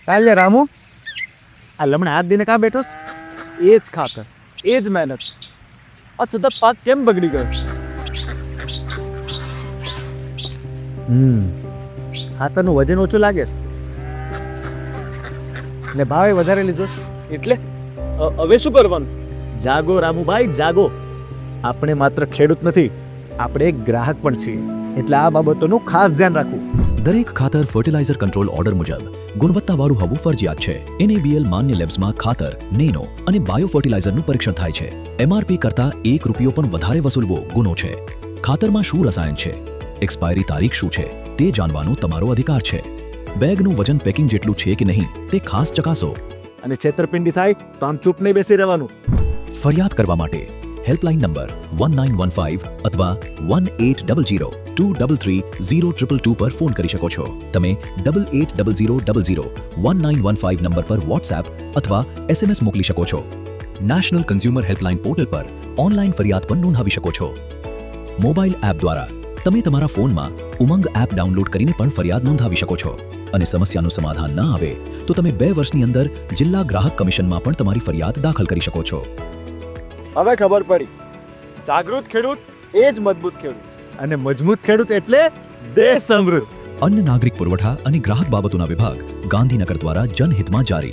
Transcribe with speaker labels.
Speaker 1: કાલે રામુ આ લમણા આજ દિને કાં બેઠોસ? એ જ ખાતર, એ જ મહેનત. આ છતાં પાક કેમ બગડી ગયો? ખાતરનું વજન ઓછું લાગે છે ને ભાવે વધારે લીધો છે.
Speaker 2: એટલે હવે શું કરવાનું?
Speaker 1: જાગો રામુભાઈ, જાગો. આપણે માત્ર ખેડૂત નથી, આપણે એક ગ્રાહક પણ છીએ, એટલે આ બાબતોનું ખાસ ધ્યાન રાખવું.
Speaker 3: દરેક ખાતર ફર્ટિલાઇઝર કંટ્રોલ ઓર્ડર મુજબ ગુણવત્તાવાળું હોવું ફરજિયાત છે. NABL માન્ય લેબ્સમાં ખાતર, નેનો અને બાયો ફર્ટિલાઇઝરનું પરીક્ષણ થાય છે. MRP કરતાં ₹1 પણ વધારે વસૂલવો ગુનો છે. ખાતરમાં શું રસાયણ છે, એક્સપાયરી તારીખ શું છે, તે જાણવાનો તમારો અધિકાર છે. બેગનું વજન પેકિંગ જેટલું છે કે નહીં તે ખાસ ચકાસો.
Speaker 1: અને છેતરપિંડી થાય તો આમ ચૂપ નહીં બેસી રહેવાનું.
Speaker 3: ફરિયાદ કરવા માટે હેલ્પલાઇન નંબર 1915 અથવા 1800-233-0222 પર ફોન કરી શકો છો. તમે 8800001915 નંબર પર વોટ્સએપ અથવા SMS મોકલી શકો છો. નેશનલ કન્ઝ્યુમર હેલ્પલાઇન પોર્ટલ પર ઓનલાઈન ફરિયાદ પણ નોંધાવી શકો છો. મોબાઈલ એપ દ્વારા તમે તમારા ફોનમાં ઉમંગ એપ ડાઉનલોડ કરીને પણ ફરિયાદ નોંધાવી શકો છો. અને સમસ્યાનું સમાધાન ન આવે તો તમે 2 વર્ષની અંદર જિલ્લા ગ્રાહક કમિશનમાં પણ તમારી ફરિયાદ દાખલ કરી શકો છો.
Speaker 1: હવે ખબર પડી, જાગૃત ખેડૂત એ જ મજબૂત ખેડૂત, અને મજબૂત ખેડૂત એટલે દેશ સમૃદ્ધ.
Speaker 3: અન્ન નાગરિક પુરવઠા અને ગ્રાહક બાબતોના વિભાગ, ગાંધીનગર દ્વારા જનહિતમાં જારી.